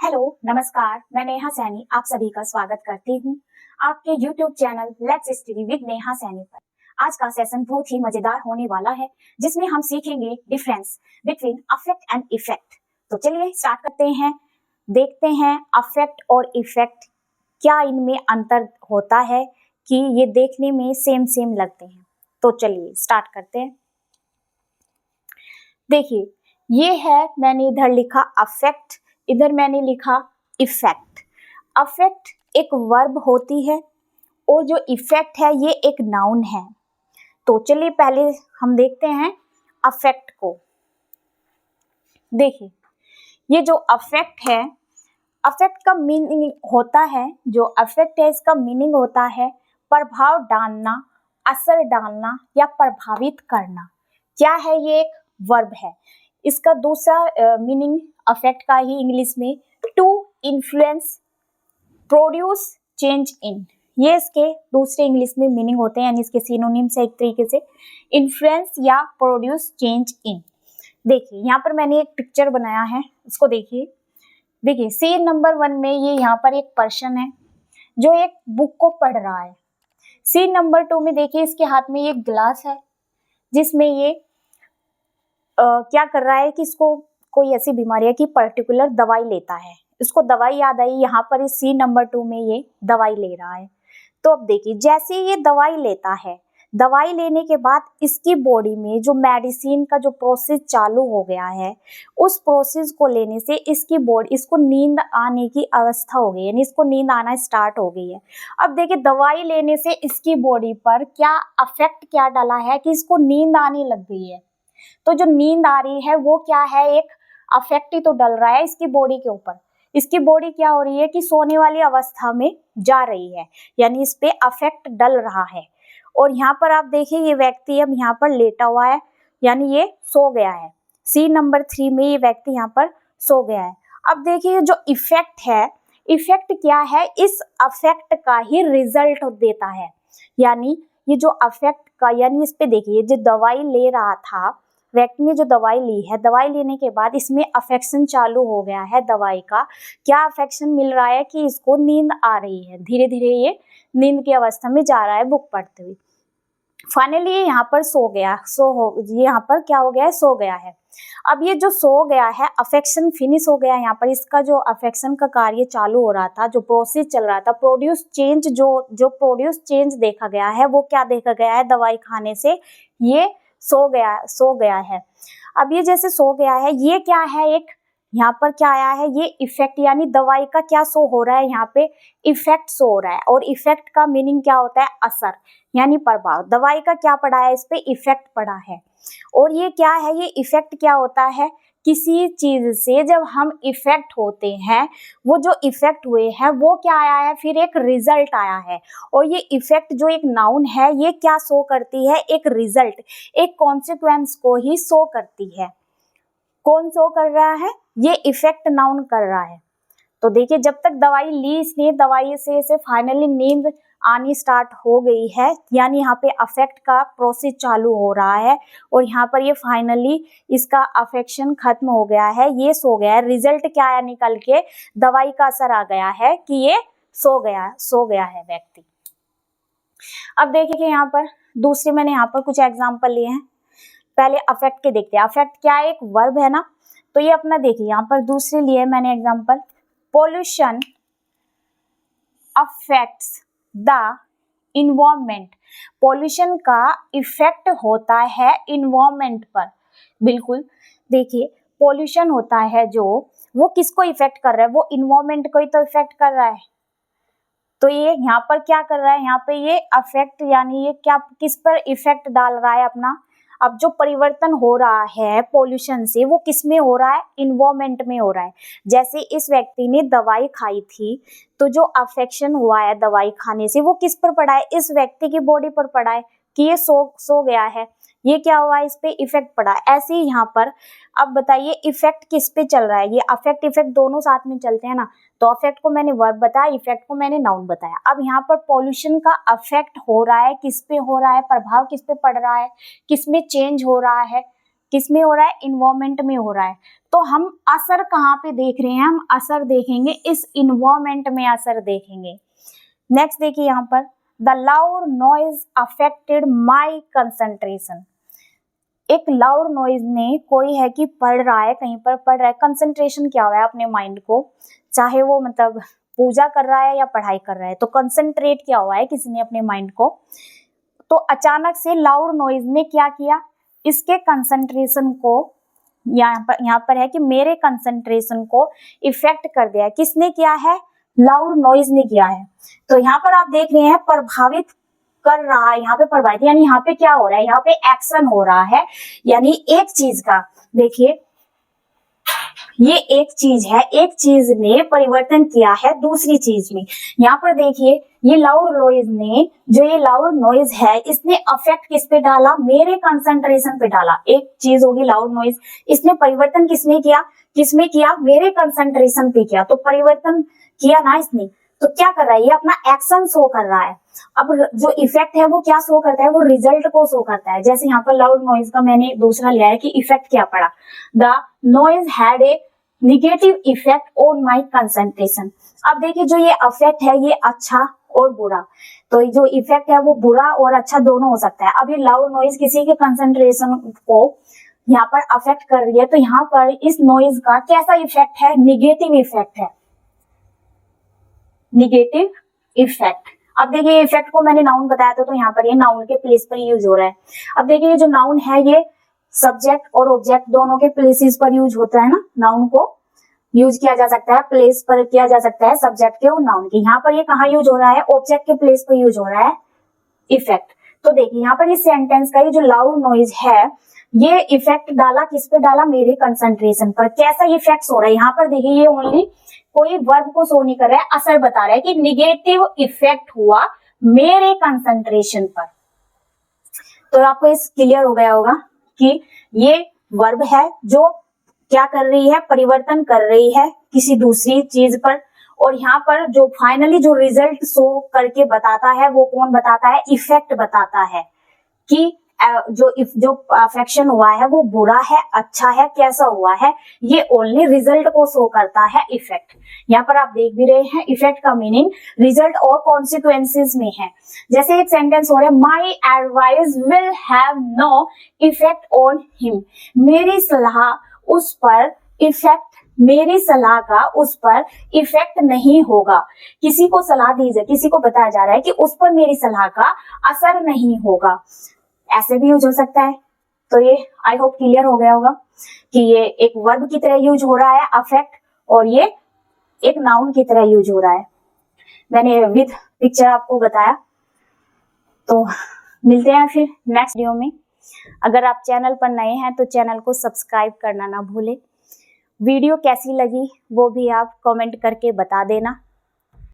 Hello नमस्कार, मैं नेहा सैनी आप सभी का स्वागत करती हूँ आपके YouTube channel let's study with Neha Saini पर। आज का सेशन बहुत ही मजेदार होने वाला है जिसमें हम सीखेंगे difference between affect and effect. तो चलिए स्टार्ट करते हैं, देखते हैं अफेक्ट और इफेक्ट क्या इनमें अंतर होता है कि ये देखने में सेम सेम लगते हैं। तो चलिए स्टार्ट करते हैं। देखिए ये है, मैंने इधर लिखा अफेक्ट, इधर मैंने लिखा इफेक्ट। अफेक्ट एक वर्ब होती है और जो इफेक्ट है ये एक नाउन है। तो चलिए पहले हम देखते हैं अफेक्ट को। देखिए ये जो अफेक्ट है, अफेक्ट का मीनिंग होता है, जो अफेक्ट है इसका मीनिंग होता है प्रभाव डालना, असर डालना या प्रभावित करना। क्या है? ये एक वर्ब है। इसका दूसरा मीनिंग अफेक्ट का ही इंग्लिश में to influence, produce, change in, ये इसके दूसरे इंग्लिश में मीनिंग होते हैं, यानी इसके सिनोनिम्स है एक तरीके से इन्फ्लुएंस या प्रोड्यूस, चेंज इन। देखिए यहाँ पर मैंने एक पिक्चर बनाया है, इसको देखिए। देखिए सीन नंबर 1 में ये यहाँ पर एक पर्सन है जो एक बुक को पढ़ रहा है। सीन नंबर 2 में देखिए इसके हाथ में एक गिलास है जिसमें ये क्या कर रहा है कि इसको कोई ऐसी बीमारी है कि पर्टिकुलर दवाई लेता है। इसको दवाई याद आई, यहाँ पर इस सीन नंबर 2 में ये दवाई ले रहा है। तो अब देखिए जैसे ये दवाई लेता है, दवाई लेने के बाद इसकी बॉडी में जो मेडिसिन का जो प्रोसेस चालू हो गया है, उस प्रोसेस को लेने से इसकी बॉडी, इसको नींद आने की अवस्था हो गई, यानी इसको नींद आना स्टार्ट हो गई है। अब देखिए दवाई लेने से इसकी बॉडी पर क्या अफेक्ट क्या डाला है कि इसको नींद आने लग गई है। तो जो नींद आ रही है वो क्या है, एक अफेक्ट ही तो डल रहा है इसकी बॉडी के ऊपर। इसकी बॉडी क्या हो रही है कि सोने वाली अवस्था में जा रही है, यानी इस पे अफेक्ट डल रहा है। और यहाँ पर आप देखिए ये व्यक्ति अब यहाँ पर लेटा हुआ है, यानी ये सो गया है। सीन नंबर 3 में ये व्यक्ति यहाँ पर सो गया है। अब देखिए जो इफेक्ट है, इफेक्ट क्या है, इस अफेक्ट का ही रिजल्ट देता है। यानी ये जो अफेक्ट का, यानी इस पे देखिए जो दवाई ले रहा था व्यक्ति ने, जो दवाई ली है, दवाई लेने के बाद इसमें अफेक्शन चालू हो गया है दवाई का। क्या अफेक्शन मिल रहा है कि इसको नींद आ रही है, धीरे धीरे ये नींद की अवस्था में जा रहा है बुक पढ़ते हुए। फाइनली ये यहाँ पर सो गया, ये यहाँ पर क्या हो गया है, सो गया है। अब ये जो सो गया है, अफेक्शन फिनिश हो गया है। यहाँ पर इसका जो अफेक्शन का कार्य चालू हो रहा था, जो प्रोसेस चल रहा था, प्रोड्यूस चेंज, जो प्रोड्यूस चेंज देखा गया है, वो क्या देखा गया है, दवाई खाने से ये सो गया है। अब ये जैसे सो गया है, ये क्या है, एक यहाँ पर क्या आया है, ये इफेक्ट, यानी दवाई का क्या शो हो रहा है, यहाँ पे इफेक्ट शो हो रहा है। और इफेक्ट का मीनिंग क्या होता है, असर यानी प्रभाव। दवाई का क्या पड़ा है, इस पे इफेक्ट पड़ा है। और ये क्या है, ये इफेक्ट क्या होता है, किसी चीज से जब हम इफेक्ट होते हैं, वो जो इफेक्ट हुए हैं वो क्या आया है, फिर एक रिजल्ट आया है। और ये इफेक्ट जो एक नाउन है, ये क्या शो करती है, एक रिजल्ट, एक कॉन्सिक्वेंस को ही शो करती है। कौन शो कर रहा है, ये इफेक्ट नाउन कर रहा है। तो देखिए जब तक दवाई ली इसने, दवाई से इसे फाइनली नींद आनी स्टार्ट हो गई है, यानी यहाँ पे अफेक्ट का प्रोसेस चालू हो रहा है। और यहाँ पर ये फाइनली इसका अफेक्शन खत्म हो गया है, ये सो गया है। रिजल्ट क्या आया निकल के, दवाई का असर आ गया है कि ये सो गया है व्यक्ति। अब देखिए यहाँ पर दूसरे मैंने यहाँ पर कुछ एग्जाम्पल लिए हैं। पहले अफेक्ट के देखते हैं। अफेक्ट क्या है, एक वर्ब है ना। तो ये अपना देखिए यहाँ पर दूसरे लिए मैंने example, pollution affects the environment. Pollution का इफेक्ट होता है इन्वायरमेंट पर। बिल्कुल देखिए पोल्यूशन होता है जो, वो किसको इफेक्ट कर रहा है, वो इन्वायरमेंट को ही तो इफेक्ट कर रहा है। तो ये यहाँ पर क्या कर रहा है, यहाँ पे ये अफेक्ट, यानी ये क्या किस पर इफेक्ट डाल रहा है अपना। अब जो परिवर्तन हो रहा है पोल्यूशन से, वो किस में हो रहा है, इन्वायरमेंट में हो रहा है। जैसे इस व्यक्ति ने दवाई खाई थी, तो जो अफेक्शन हुआ है दवाई खाने से, वो किस पर पड़ा है, इस व्यक्ति की बॉडी पर पड़ा है कि ये सो गया है। ये क्या हुआ, इस पे इफेक्ट पड़ा। ऐसे ही यहाँ पर अब बताइए इफेक्ट किस पे चल रहा है, ये अफेक्ट इफेक्ट दोनों साथ में चलते हैं ना। तो अफेक्ट को मैंने वर्ब बताया, इफेक्ट को मैंने नाउन बताया। अब यहाँ पर पॉल्यूशन का अफेक्ट हो रहा है, किस पे हो रहा है, प्रभाव किस पे पड़ रहा है, किस में चेंज हो रहा है, किस में हो रहा है, इन्वायरमेंट में हो रहा है। तो हम असर कहाँ पे देख रहे हैं, हम असर देखेंगे इस इन्वायरमेंट में असर देखेंगे। नेक्स्ट देखिए यहाँ पर, the loud noise affected my concentration. एक लाउड नॉइज ने, कोई है कि पढ़ रहा है, कहीं पर पढ़ रहा है, कंसंट्रेशन क्या हुआ है अपने माइंड को, चाहे वो मतलब पूजा कर रहा है या पढ़ाई कर रहा है, तो कंसंट्रेट क्या हुआ है किसी ने अपने माइंड को। तो अचानक से लाउड नॉइज ने क्या किया, इसके कंसंट्रेशन को, यहाँ पर है कि मेरे कंसंट्रेशन को इफेक्ट कर दिया है। किसने किया है, लाउड नॉइज ने किया है। तो यहाँ पर आप देख रहे हैं प्रभावित कर रहा है, यहाँ पे प्रभावित यानी यहाँ पे क्या हो रहा है, यहाँ पे एक्शन हो रहा है, यानी एक चीज का, देखिए ये एक चीज है, एक चीज ने परिवर्तन किया है दूसरी चीज में। यहाँ पर देखिए ये लाउड नॉइज ने, जो ये लाउड नॉइज है, इसने अफेक्ट किस पे डाला, मेरे कंसंट्रेशन पे डाला। एक चीज होगी लाउड नॉइज, इसने परिवर्तन किसने किया, किसमें किया, मेरे कंसंट्रेशन पे किया। तो परिवर्तन किया ना इसने, तो क्या कर रहा है, ये अपना एक्शन शो कर रहा है। अब जो इफेक्ट है वो क्या शो करता है, वो रिजल्ट को शो करता है। जैसे यहाँ पर लाउड नॉइज का मैंने दूसरा लिया है कि इफेक्ट क्या पड़ा, the noise had a negative effect on my concentration. अब देखिए जो ये इफेक्ट है ये अच्छा और बुरा, तो जो इफेक्ट है वो बुरा और अच्छा दोनों हो सकता है। अब ये लाउड नॉइज किसी के कंसंट्रेशन को यहाँ पर अफेक्ट कर रही है, तो यहाँ पर इस नॉइज का कैसा इफेक्ट है, निगेटिव इफेक्ट है, निगेटिव इफेक्ट। अब देखिए इफेक्ट को मैंने नाउन बताया था, तो यहाँ पर ये नाउन के प्लेस पर यूज हो रहा है। अब देखिए ये जो नाउन है ये सब्जेक्ट और ऑब्जेक्ट दोनों के प्लेसेस पर यूज होता है ना, नाउन को यूज किया जा सकता है, प्लेस पर किया जा सकता है सब्जेक्ट के और नाउन के। यहाँ पर ये कहाँ यूज हो रहा है, ऑब्जेक्ट के प्लेस पर यूज हो रहा है इफेक्ट। तो देखिए यहाँ पर इस सेंटेंस का ये जो लाउड नॉइज है, ये इफेक्ट डाला किस पे डाला, मेरे कंसंट्रेशन पर। कैसा इफेक्ट हो रहा है, यहाँ पर देखिए ये ओनली कोई वर्ब को शो नहीं कर रहा है, असर बता रहा है कि निगेटिव इफेक्ट हुआ मेरे कंसंट्रेशन पर। तो आपको इस क्लियर हो गया होगा कि ये वर्ब है जो क्या कर रही है, परिवर्तन कर रही है किसी दूसरी चीज पर। और यहाँ पर जो फाइनली जो रिजल्ट शो करके बताता है वो कौन बताता है, इफेक्ट बताता है कि जो अफेक्शन हुआ है वो बुरा है, अच्छा है, कैसा हुआ है, ये ओनली रिजल्ट को शो करता है इफेक्ट। यहाँ पर आप देख भी रहे हैं इफेक्ट का मीनिंग रिजल्ट और कॉन्सिक्वेंसेस में है। जैसे एक सेंटेंस हो रहा है, my advice will have no effect on him. मेरी सलाह उस पर इफेक्ट, मेरी सलाह का उस पर इफेक्ट नहीं होगा। किसी को सलाह दी जाए, किसी को बताया जा रहा है कि उस पर मेरी सलाह का असर नहीं होगा, ऐसे भी यूज हो सकता है। तो ये आई होप क्लियर हो गया होगा कि ये एक वर्ब की तरह यूज हो रहा है अफेक्ट, और ये एक नाउन की तरह यूज हो रहा है। मैंने विद पिक्चर आपको बताया। तो मिलते हैं फिर नेक्स्ट वीडियो में। अगर आप चैनल पर नए हैं तो चैनल को सब्सक्राइब करना ना भूलें। वीडियो कैसी लगी वो भी आप कमेंट करके बता देना।